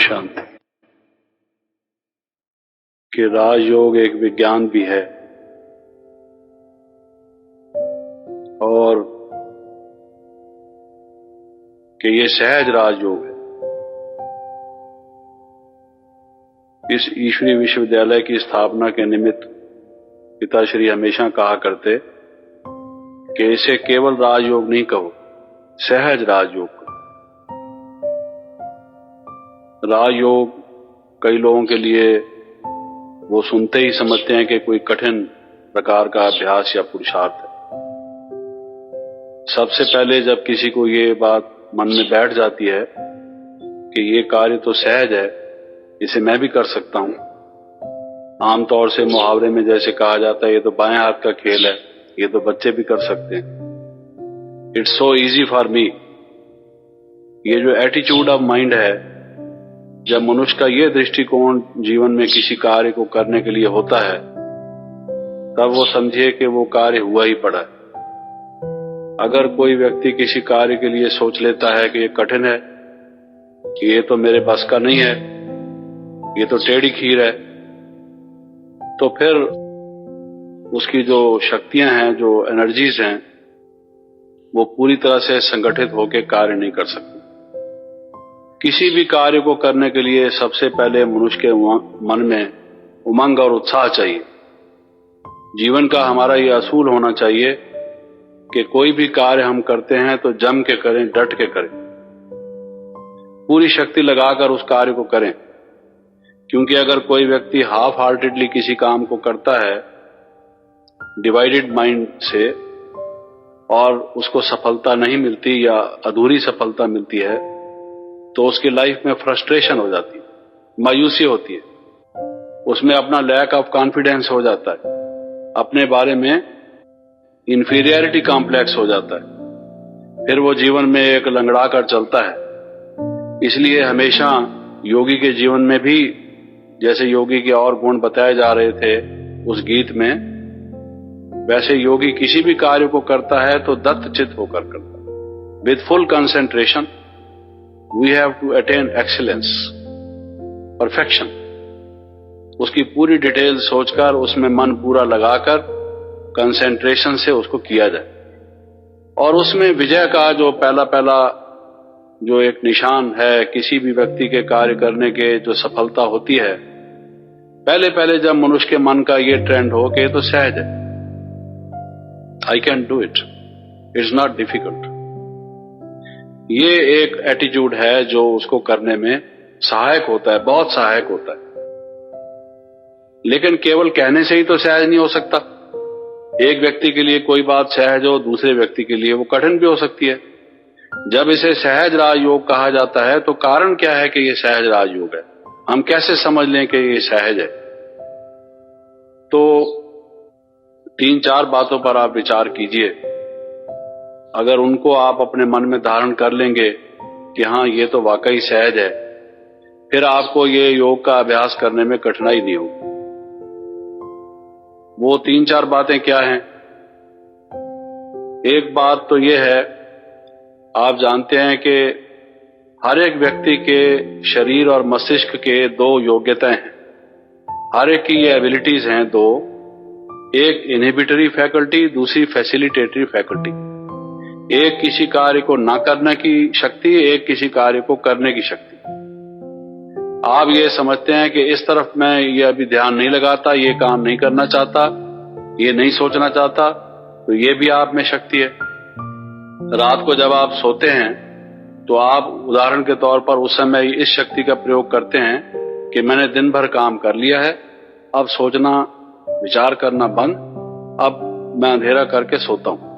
शांति। कि राजयोग एक विज्ञान भी है और कि ये सहज राजयोग है। इस ईश्वरीय विश्वविद्यालय की स्थापना के निमित्त पिताश्री हमेशा कहा करते कि इसे केवल राजयोग नहीं कहो, सहज राजयोग कहो। राजयोग कई लोगों के लिए वो सुनते ही समझते हैं कि कोई कठिन प्रकार का अभ्यास या पुरुषार्थ है। सबसे पहले जब किसी को ये बात मन में बैठ जाती है कि ये कार्य तो सहज है, इसे मैं भी कर सकता हूं। आमतौर से मुहावरे में जैसे कहा जाता है, ये तो बाएं हाथ का खेल है, ये तो बच्चे भी कर सकते हैं। It's so easy for me. ये जो एटीट्यूड ऑफ माइंड है, जब मनुष्य का ये दृष्टिकोण जीवन में किसी कार्य को करने के लिए होता है, तब वो समझिए कि वो कार्य हुआ ही पड़ा है। अगर कोई व्यक्ति किसी कार्य के लिए सोच लेता है कि ये कठिन है, कि ये तो मेरे बस का नहीं है, ये तो टेढ़ी खीर है, तो फिर उसकी जो शक्तियां हैं, जो एनर्जीज हैं, वो पूरी तरह से संगठित होकर कार्य नहीं कर सकती। किसी भी कार्य को करने के लिए सबसे पहले मनुष्य के मन में उमंग और उत्साह चाहिए। जीवन का हमारा ये असूल होना चाहिए कि कोई भी कार्य हम करते हैं तो जम के करें, डट के करें, पूरी शक्ति लगाकर उस कार्य को करें। क्योंकि अगर कोई व्यक्ति हाफ हार्टेडली किसी काम को करता है, डिवाइडेड माइंड से, और उसको सफलता नहीं मिलती या अधूरी सफलता मिलती है, तो उसकी लाइफ में फ्रस्ट्रेशन हो जाती है, मायूसी होती है, उसमें अपना लैक ऑफ कॉन्फिडेंस हो जाता है, अपने बारे में इंफीरियरिटी कॉम्प्लेक्स हो जाता है, फिर वो जीवन में एक लंगड़ा कर चलता है। इसलिए हमेशा योगी के जीवन में भी, जैसे योगी के और गुण बताए जा रहे थे उस गीत में, वैसे योगी किसी भी कार्य को करता है तो दत्तचित्त होकर करता है। With full concentration we have to attain excellence, perfection. उसकी पूरी डिटेल सोचकर, उसमें मन पूरा लगाकर, कंसेंट्रेशन से उसको किया जाए, और उसमें विजय का जो पहला जो एक निशान है किसी भी व्यक्ति के कार्य करने के, जो सफलता होती है, पहले जब मनुष्य के मन का ये ट्रेंड हो कि तो सहज है, I can do it, it's not difficult, ये एक एटीट्यूड है जो उसको करने में सहायक होता है, बहुत सहायक होता है। लेकिन केवल कहने से ही तो सहज नहीं हो सकता। एक व्यक्ति के लिए कोई बात सहज हो, दूसरे व्यक्ति के लिए वो कठिन भी हो सकती है। जब इसे सहज राजयोग कहा जाता है तो कारण क्या है कि ये सहज राजयोग है? हम कैसे समझ लें कि ये सहज है? तो 3-4 बातों पर आप विचार कीजिए। अगर उनको आप अपने मन में धारण कर लेंगे कि हाँ ये तो वाकई सहज है, फिर आपको ये योग का अभ्यास करने में कठिनाई नहीं होगी। वो 3-4 बातें क्या हैं? एक बात तो ये है, आप जानते हैं कि हर एक व्यक्ति के शरीर और मस्तिष्क के 2 योग्यताएं हैं। हर एक की ये एबिलिटीज हैं 2, एक इनहिबिटरी फैकल्टी, दूसरी फैसिलिटेटरी फैकल्टी। एक किसी कार्य को ना करने की शक्ति, एक किसी कार्य को करने की शक्ति। आप ये समझते हैं कि इस तरफ मैं ये अभी ध्यान नहीं लगाता, ये काम नहीं करना चाहता, ये नहीं सोचना चाहता, तो ये भी आप में शक्ति है। रात को जब आप सोते हैं तो आप उदाहरण के तौर पर उस समय इस शक्ति का प्रयोग करते हैं कि मैंने दिन भर काम कर लिया है, अब सोचना, विचार करना बंद, अब मैं अंधेरा करके सोता हूं।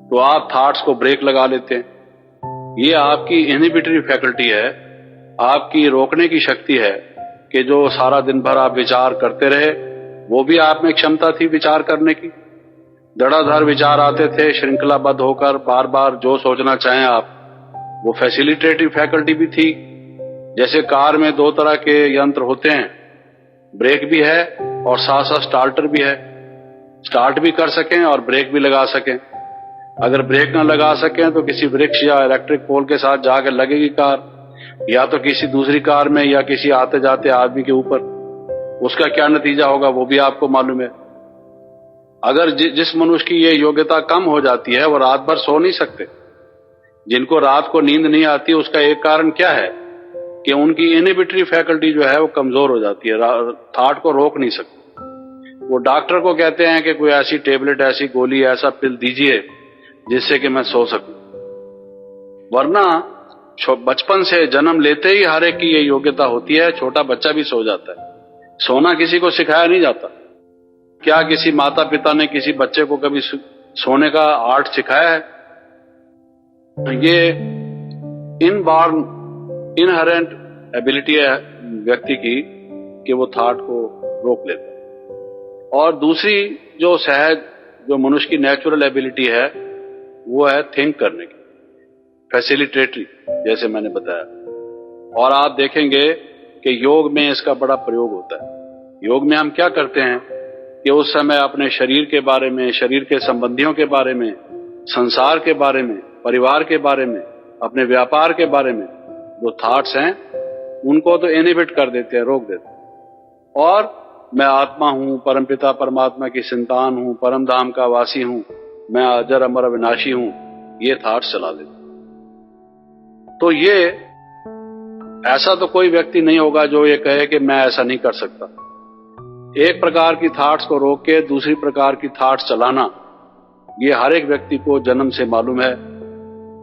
तो आप थॉट्स को ब्रेक लगा लेते हैं। ये आपकी इनहिबिटरी फैकल्टी है, आपकी रोकने की शक्ति है कि जो सारा दिन भर आप विचार करते रहे, वो भी आप में क्षमता थी विचार करने की। धड़ाधड़ विचार आते थे श्रृंखलाबद्ध होकर, बार बार जो सोचना चाहें आप, वो फैसिलिटेटिव फैकल्टी भी थी। जैसे कार में 2 तरह के यंत्र होते हैं, ब्रेक भी है और साथ साथ स्टार्टर भी है। स्टार्ट भी कर सकें और ब्रेक भी लगा सकें। अगर ब्रेक ना लगा सकें तो किसी वृक्ष या इलेक्ट्रिक पोल के साथ जाकर लगेगी कार, या तो किसी दूसरी कार में या किसी आते जाते आदमी के ऊपर, उसका क्या नतीजा होगा वो भी आपको मालूम है। अगर जिस मनुष्य की ये योग्यता कम हो जाती है वो रात भर सो नहीं सकते। जिनको रात को नींद नहीं आती उसका एक कारण क्या है कि उनकी इनहिबिटरी फैकल्टी जो है वो कमजोर हो जाती है, थॉट को रोक नहीं सकते। वो डॉक्टर को कहते हैं कि कोई ऐसी टेबलेट, ऐसी गोली, ऐसा पिल दीजिए जिससे कि मैं सो सकूं। वरना बचपन से जन्म लेते ही हर एक की ये योग्यता होती है, छोटा बच्चा भी सो जाता है। सोना किसी को सिखाया नहीं जाता। क्या किसी माता पिता ने किसी बच्चे को कभी सोने का आर्ट सिखाया है? ये इनबॉर्न इनहेरेंट एबिलिटी है व्यक्ति की कि वो थॉट को रोक लेता है। और दूसरी जो सहज, जो मनुष्य की नेचुरल एबिलिटी है वो है थिंक करने की, फैसिलिटेटरी, जैसे मैंने बताया। और आप देखेंगे कि योग में इसका बड़ा प्रयोग होता है। योग में हम क्या करते हैं कि उस समय अपने शरीर के बारे में, शरीर के संबंधियों के बारे में, संसार के बारे में, परिवार के बारे में, अपने व्यापार के बारे में जो थॉट्स हैं उनको तो इनहिबिट कर देते हैं, रोक देते हैं। और मैं आत्मा हूं, परमपिता परमात्मा की संतान हूं, परम धाम का वासी हूं, मैं अजर अमर अविनाशी हूं, ये थॉट्स चला देते। तो ये ऐसा तो कोई व्यक्ति नहीं होगा जो ये कहे कि मैं ऐसा नहीं कर सकता। एक प्रकार की थॉट्स को रोक के दूसरी प्रकार की थॉट्स चलाना, ये हर एक व्यक्ति को जन्म से मालूम है।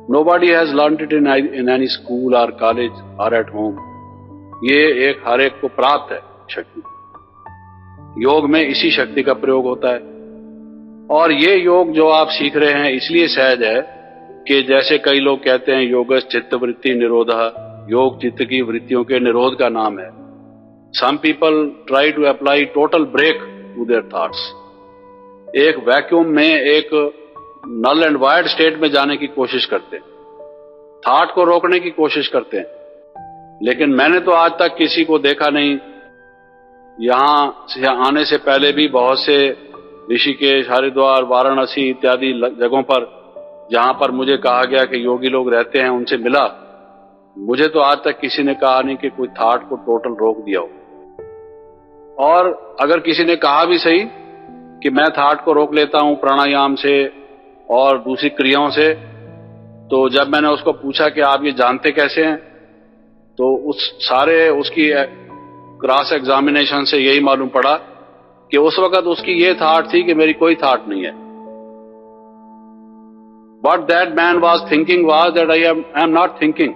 Nobody has learned it in any school or college or at home. ये एक हर एक को प्राप्त है शक्ति। योग में इसी शक्ति का प्रयोग होता है। और ये योग जो आप सीख रहे हैं इसलिए सहज है कि जैसे कई लोग कहते हैं योगस चित्त वृत्ति निरोधः, योग चित्त की वृत्तियों के निरोध का नाम है। Some people try to apply total break to their thoughts. एक वैक्यूम में, एक नल एंड वायर्ड स्टेट में जाने की कोशिश करते हैं, थॉट को रोकने की कोशिश करते हैं। लेकिन मैंने तो आज तक किसी को देखा नहीं। यहां से आने से पहले भी बहुत से ऋषिकेश, हरिद्वार, वाराणसी इत्यादि जगहों पर जहां पर मुझे कहा गया कि योगी लोग रहते हैं, उनसे मिला। मुझे तो आज तक किसी ने कहा नहीं कि कोई थॉट को टोटल रोक दिया हो। और अगर किसी ने कहा भी सही कि मैं थॉट को रोक लेता हूं प्राणायाम से और दूसरी क्रियाओं से, तो जब मैंने उसको पूछा कि आप ये जानते कैसे हैं, तो उसकी क्रॉस एग्जामिनेशन से यही मालूम पड़ा कि उस वक्त उसकी ये थॉट थी कि मेरी कोई थॉट नहीं है। What that man was thinking was that I am not thinking.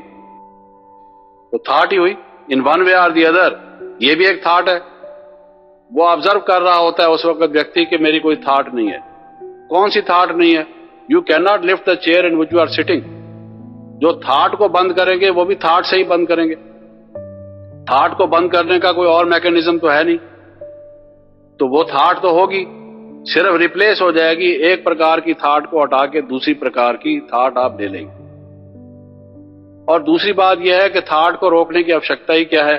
तो थॉट ही हुई इन वन वे और दी अदर। ये भी एक थॉट है। वो ऑब्जर्व कर रहा होता है उस वक्त व्यक्ति कि मेरी कोई थॉट नहीं है। कौन सी थॉट नहीं है? You can not lift the chair in which you are sitting. जो थॉट को बंद करेंगे वो भी थॉट से ही बंद करेंगे। थॉट को बंद करने का कोई और मैकेनिज्म तो है नहीं। तो वो थॉट तो होगी, सिर्फ रिप्लेस हो जाएगी। एक प्रकार की थॉट को हटा के दूसरी प्रकार की थॉट आप ले लेंगे। और दूसरी बात यह है कि थॉट को रोकने की आवश्यकता ही क्या है?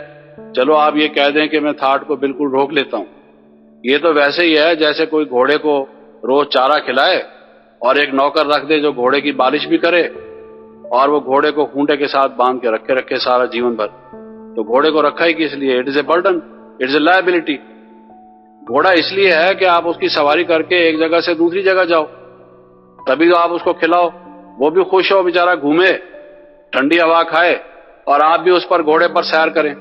चलो आप ये कह दें कि मैं थॉट को बिल्कुल रोक लेता हूं। ये तो वैसे ही है जैसे कोई घोड़े को रोज चारा खिलाए और एक नौकर रख दे जो घोड़े की बालिश भी करे, और वो घोड़े को खूंटे के साथ बांध के रखे सारा जीवन भर। तो घोड़े को रखा ही किस लिए? It is a burden, it is a liability. घोड़ा इसलिए है कि आप उसकी सवारी करके एक जगह से दूसरी जगह जाओ, तभी तो आप उसको खिलाओ, वो भी खुश हो, बेचारा घूमे, ठंडी हवा खाए, और आप भी उस पर घोड़े पर सैर करें।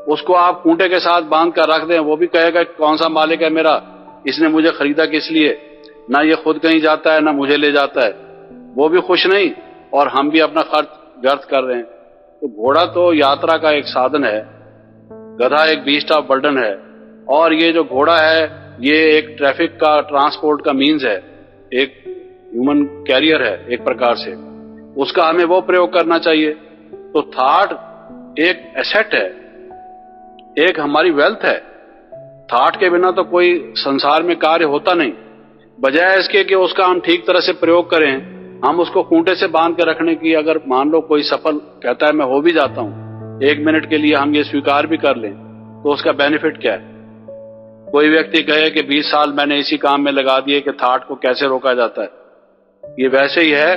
उसको आप खूंटे के साथ बांध कर रख दें, वो भी कहेगा कौन सा मालिक है मेरा, इसने मुझे खरीदा किस लिए, ना ये खुद कहीं जाता है ना मुझे ले जाता है। वो भी खुश नहीं और हम भी अपना खर्च व्यर्थ कर रहे हैं। तो घोड़ा तो यात्रा का एक साधन है, गधा एक बीस्ट ऑफ बर्डन है, और ये जो घोड़ा है ये एक ट्रैफिक का, ट्रांसपोर्ट का मीन्स है, एक ह्यूमन कैरियर है एक प्रकार से। उसका हमें वो प्रयोग करना चाहिए। तो थॉट एक एसेट है, एक हमारी वेल्थ है। थॉट के बिना तो कोई संसार में कार्य होता नहीं। बजाय इसके कि उसका हम ठीक तरह से प्रयोग करें, हम उसको खूंटे से बांध के रखने की, अगर मान लो कोई सफल कहता है मैं हो भी जाता हूं, 1 मिनट के लिए हम ये स्वीकार भी कर लें, तो उसका बेनिफिट क्या है? कोई व्यक्ति कहे कि 20 साल मैंने इसी काम में लगा दिए कि थॉट को कैसे रोका जाता है। ये वैसे ही है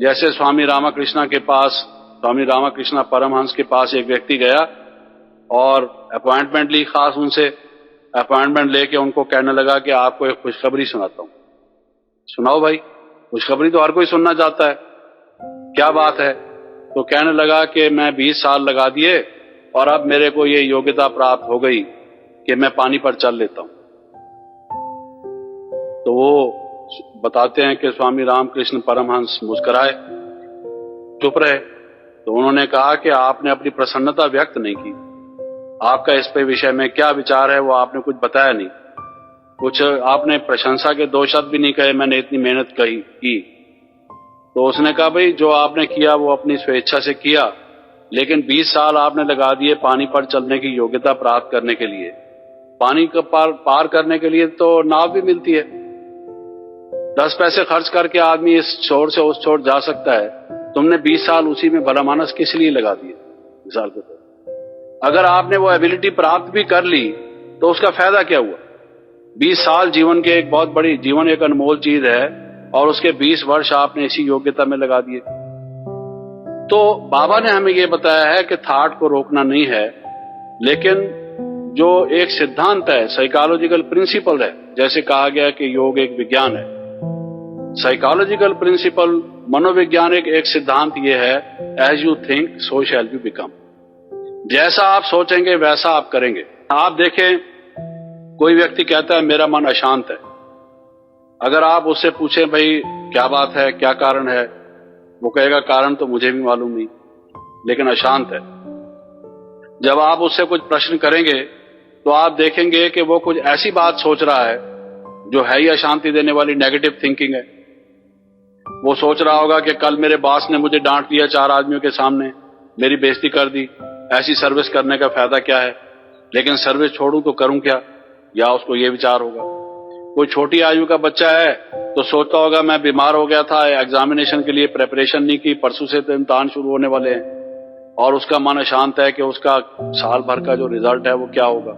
जैसे स्वामी रामकृष्णा के पास स्वामी रामकृष्ण परमहंस के पास एक व्यक्ति गया और अपॉइंटमेंट ली, खास उनसे अपॉइंटमेंट लेके उनको कहने लगा कि आपको एक खुशखबरी सुनाता हूं। सुनाओ भाई, खुशखबरी तो हर कोई सुनना चाहता है, क्या बात है? तो कहने लगा कि मैं 20 साल लगा दिए और अब मेरे को ये योग्यता प्राप्त हो गई कि मैं पानी पर चल लेता हूं। तो वो बताते हैं कि स्वामी रामकृष्ण परमहंस मुस्कुराए, चुप रहे। तो उन्होंने कहा कि आपने अपनी प्रसन्नता व्यक्त नहीं की, आपका इस पे विषय में क्या विचार है वो आपने कुछ बताया नहीं, कुछ आपने प्रशंसा के 2 शब्द भी नहीं कहे, मैंने इतनी मेहनत की। तो उसने कहा भाई जो आपने किया वो अपनी स्वेच्छा से किया, लेकिन 20 साल आपने लगा दिए पानी पर चलने की योग्यता प्राप्त करने के लिए। पानी का पार करने के लिए तो नाव भी मिलती है, 10 पैसे खर्च करके आदमी इस छोर से उस छोर जा सकता है। तुमने 20 साल उसी में भला मानस किस लिए लगा दिए? मिसाल के तौर, अगर आपने वो एबिलिटी प्राप्त भी कर ली तो उसका फायदा क्या हुआ? 20 साल जीवन के एक बहुत बड़ी, जीवन एक अनमोल चीज है और उसके 20 वर्ष आपने इसी योग्यता में लगा दिए। तो बाबा ने हमें ये बताया है कि थॉट को रोकना नहीं है, लेकिन जो एक सिद्धांत है, साइकोलॉजिकल प्रिंसिपल है, जैसे कहा गया कि योग एक विज्ञान है, साइकोलॉजिकल प्रिंसिपल, मनोवैज्ञानिक एक सिद्धांत ये है, as you think so shall you become. जैसा आप सोचेंगे वैसा आप करेंगे। आप देखें, कोई व्यक्ति कहता है मेरा मन अशांत है, अगर आप उससे पूछें भाई क्या बात है, क्या कारण है, वो कहेगा कारण तो मुझे भी मालूम नहीं, लेकिन अशांत है। जब आप उससे कुछ प्रश्न करेंगे तो आप देखेंगे कि वो कुछ ऐसी बात सोच रहा है जो है ही अशांति देने वाली, नेगेटिव थिंकिंग है। वो सोच रहा होगा कि कल मेरे बॉस ने मुझे डांट दिया 4 आदमियों के सामने, मेरी बेइज्जती कर दी, ऐसी सर्विस करने का फायदा क्या है, लेकिन सर्विस छोड़ूं तो करूं क्या, या उसको ये विचार होगा। कोई छोटी आयु का बच्चा है तो सोचता होगा मैं बीमार हो गया था, एग्जामिनेशन के लिए प्रेपरेशन नहीं की, परसों से तो इम्तिहान शुरू होने वाले हैं, और उसका मन अशांत है कि उसका साल भर का जो रिजल्ट है वो क्या होगा।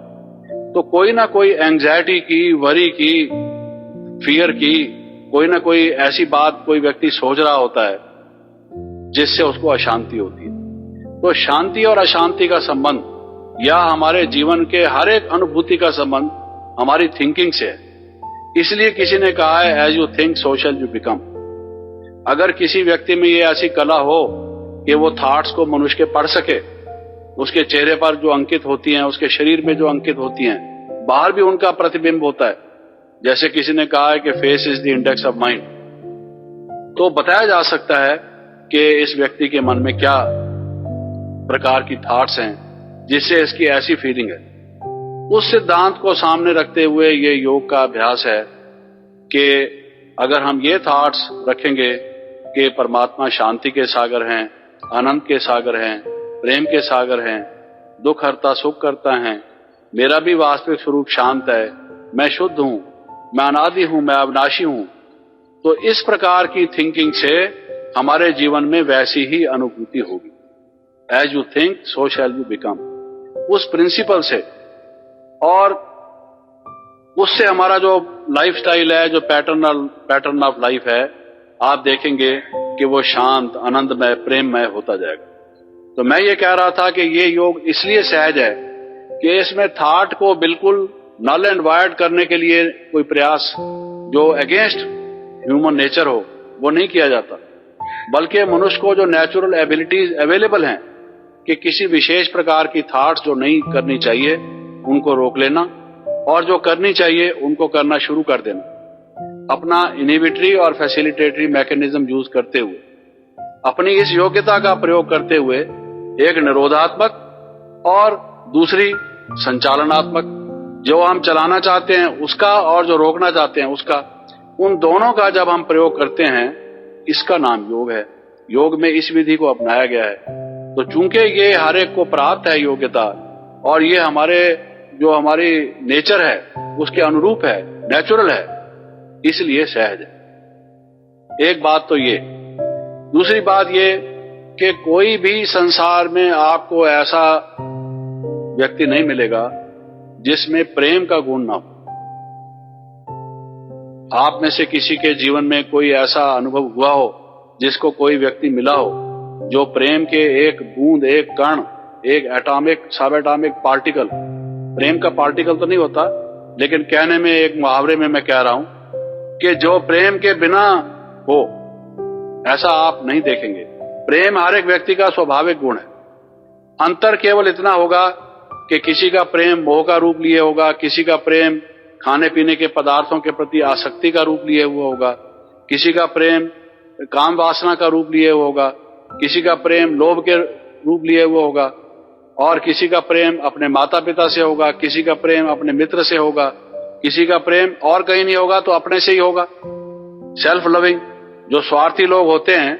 तो कोई ना कोई एंग्जाइटी की, वरी की, फियर की, कोई ना कोई ऐसी बात कोई व्यक्ति सोच रहा होता है जिससे उसको अशांति होती है। तो शांति और अशांति का संबंध, या हमारे जीवन के हर एक अनुभूति का संबंध हमारी थिंकिंग से है। इसलिए किसी ने कहा है as you think so shall you become. अगर किसी व्यक्ति में ये ऐसी कला हो कि वो थॉट्स को मनुष्य के पढ़ सके, उसके चेहरे पर जो अंकित होती हैं, उसके शरीर में जो अंकित होती हैं, बाहर भी उनका प्रतिबिंब होता है। जैसे किसी ने कहा है कि face is the index of mind, तो बताया जा सकता है कि इस व्यक्ति के मन में क्या प्रकार की थॉट्स हैं जिससे इसकी ऐसी फीलिंग है। उस सिद्धांत को सामने रखते हुए ये योग का अभ्यास है कि अगर हम ये थॉट्स रखेंगे कि परमात्मा शांति के सागर हैं, आनंद के सागर हैं, प्रेम के सागर हैं, दुख हरता सुख करता है, मेरा भी वास्तविक स्वरूप शांत है, मैं शुद्ध हूं, मैं अनादि हूं, मैं अविनाशी हूं, तो इस प्रकार की थिंकिंग से हमारे जीवन में वैसी ही अनुभूति होगी। As you think so shall you become, उस प्रिंसिपल से, और उससे हमारा जो लाइफस्टाइल है, जो पैटर्न ऑफ लाइफ है, आप देखेंगे कि वो शांत, आनंदमय, प्रेममय होता जाएगा। तो मैं ये कह रहा था कि ये योग इसलिए सहज है कि इसमें थॉट को बिल्कुल नल एंड वायर्ड करने के लिए कोई प्रयास जो अगेंस्ट ह्यूमन नेचर हो वो नहीं किया जाता, बल्कि मनुष्य को जो नेचुरल एबिलिटीज अवेलेबल हैं कि किसी विशेष प्रकार की थॉट्स जो नहीं करनी चाहिए उनको रोक लेना, और जो करनी चाहिए उनको करना शुरू कर देना, अपना इनहिबिटरी और फैसिलिटेटरी मैकेनिज्म यूज करते हुए, अपनी इस योग्यता का प्रयोग करते हुए, एक निरोधात्मक और दूसरी संचालनात्मक, जो हम चलाना चाहते हैं उसका और जो रोकना चाहते हैं उसका, उन दोनों का जब हम प्रयोग करते हैं, इसका नाम योग है। योग में इस विधि को अपनाया गया है। तो चूंकि ये हर एक को प्राप्त है योग्यता, और ये हमारी नेचर है उसके अनुरूप है, नेचुरल है, इसलिए सहज है। एक बात तो ये। दूसरी बात ये कि कोई भी संसार में आपको ऐसा व्यक्ति नहीं मिलेगा जिसमें प्रेम का गुण ना हो। आप में से किसी के जीवन में कोई ऐसा अनुभव हुआ हो जिसको कोई व्यक्ति मिला हो जो प्रेम के एक बूंद, एक कण, एक एटॉमिक, सब एटॉमिक पार्टिकल, प्रेम का पार्टिकल तो नहीं होता, लेकिन कहने में, एक मुहावरे में मैं कह रहा हूं कि जो प्रेम के बिना हो ऐसा आप नहीं देखेंगे। प्रेम हर एक व्यक्ति का स्वाभाविक गुण है। अंतर केवल इतना होगा कि किसी का प्रेम मोह का रूप लिए होगा, किसी का प्रेम खाने पीने के पदार्थों के प्रति आसक्ति का रूप लिए हुआ होगा, किसी का प्रेम काम वासना का रूप लिए हुआ होगा, किसी का प्रेम लोभ के रूप लिए हुआ होगा, और किसी का प्रेम अपने माता पिता से होगा, किसी का प्रेम अपने मित्र से होगा, किसी का प्रेम और कहीं नहीं होगा तो अपने से ही होगा। Self loving. जो स्वार्थी लोग होते हैं,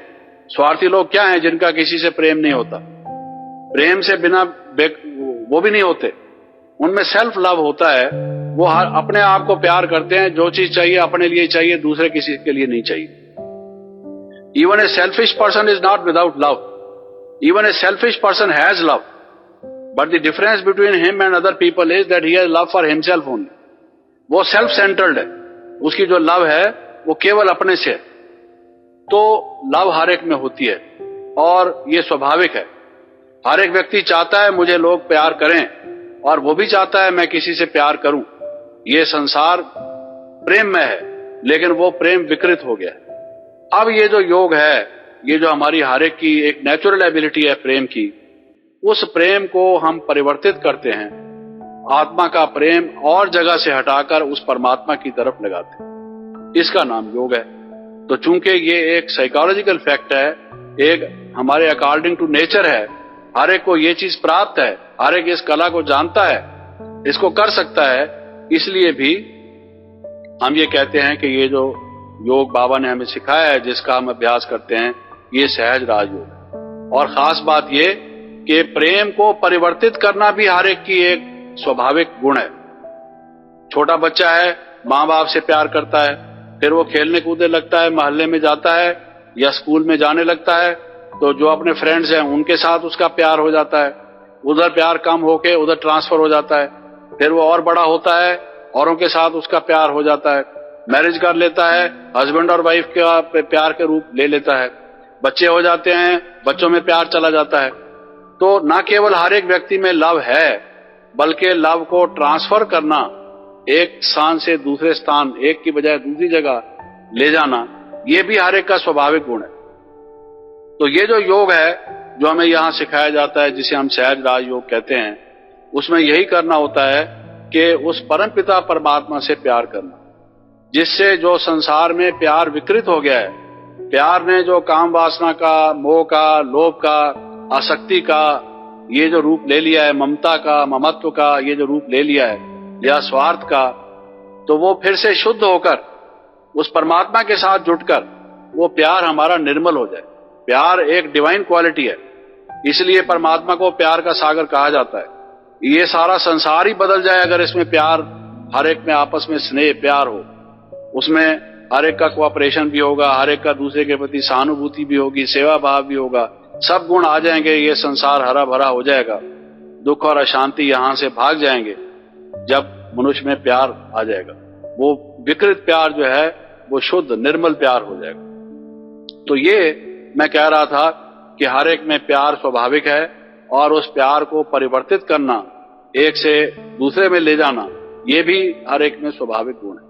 स्वार्थी लोग क्या हैं? जिनका किसी से प्रेम नहीं होता, प्रेम से बिना वो भी नहीं होते, उनमें सेल्फ लव होता है। वो अपने आप को प्यार करते हैं, जो चीज चाहिए अपने लिए चाहिए, दूसरे किसी के लिए नहीं चाहिए। Even a selfish person is not without love. Even a selfish person has love. But the difference between him and other people is that he has love for himself only. वो सेल्फ सेंटर्ड है, उसकी जो love है वो केवल अपने से है। तो लव हर एक में होती है और ये स्वाभाविक है। हर एक व्यक्ति चाहता है मुझे लोग प्यार करें, और वो भी चाहता है मैं किसी से प्यार करूं। ये संसार प्रेम में है, लेकिन वो प्रेम विकृत हो गया। अब ये जो योग है, ये जो हमारी हर एक की एक नेचुरल एबिलिटी है प्रेम की, उस प्रेम को हम परिवर्तित करते हैं, आत्मा का प्रेम और जगह से हटाकर उस परमात्मा की तरफ लगाते हैं। इसका नाम योग है। तो चूंकि ये एक साइकोलॉजिकल फैक्ट है, एक हमारे अकॉर्डिंग टू नेचर है, हर एक को ये चीज प्राप्त है, हर एक इस कला को जानता है, इसको कर सकता है, इसलिए भी हम ये कहते हैं कि ये जो योग बाबा ने हमें सिखाया है, जिसका हम अभ्यास करते हैं, ये सहज राजयोग है। और खास बात ये कि प्रेम को परिवर्तित करना भी हर एक की एक स्वाभाविक गुण है। छोटा बच्चा है, माँ बाप से प्यार करता है, फिर वो खेलने कूदने लगता है, मोहल्ले में जाता है या स्कूल में जाने लगता है, तो जो अपने फ्रेंड्स हैं उनके साथ उसका प्यार हो जाता है, उधर प्यार कम होके उधर ट्रांसफर हो जाता है। फिर वो और बड़ा होता है, औरों के साथ उसका प्यार हो जाता है, मैरिज कर लेता है, हस्बैंड और वाइफ का प्यार के रूप ले लेता है, बच्चे हो जाते हैं, बच्चों में प्यार चला जाता है। तो न केवल हर एक व्यक्ति में लव है, बल्कि लव को ट्रांसफर करना, एक स्थान से दूसरे स्थान, एक की बजाय दूसरी जगह ले जाना, ये भी हर एक का स्वाभाविक गुण है। तो ये जो योग है जो हमें यहाँ सिखाया जाता है, जिसे हम सहज राजयोग कहते हैं, उसमें यही करना होता है कि उस परमपिता परमात्मा से प्यार करना, जिससे जो संसार में प्यार विकृत हो गया है, प्यार ने जो काम वासना का, मोह का, लोभ का, आसक्ति का ये जो रूप ले लिया है, ममता का, ममत्व का ये जो रूप ले लिया है, या स्वार्थ का, तो वो फिर से शुद्ध होकर उस परमात्मा के साथ जुटकर वो प्यार हमारा निर्मल हो जाए। प्यार एक डिवाइन क्वालिटी है, इसलिए परमात्मा को प्यार का सागर कहा जाता है। ये सारा संसार ही बदल जाए अगर इसमें प्यार, हर एक में आपस में स्नेह प्यार हो, उसमें हर एक का कोऑपरेशन भी होगा, हर एक का दूसरे के प्रति सहानुभूति भी होगी, सेवा भाव भी होगा, सब गुण आ जाएंगे, ये संसार हरा भरा हो जाएगा। दुख और अशांति यहां से भाग जाएंगे जब मनुष्य में प्यार आ जाएगा। वो विकृत प्यार जो है वो शुद्ध निर्मल प्यार हो जाएगा। तो ये मैं कह रहा था कि हर एक में प्यार स्वाभाविक है, और उस प्यार को परिवर्तित करना, एक से दूसरे में ले जाना, ये भी हर एक में स्वाभाविक गुण है।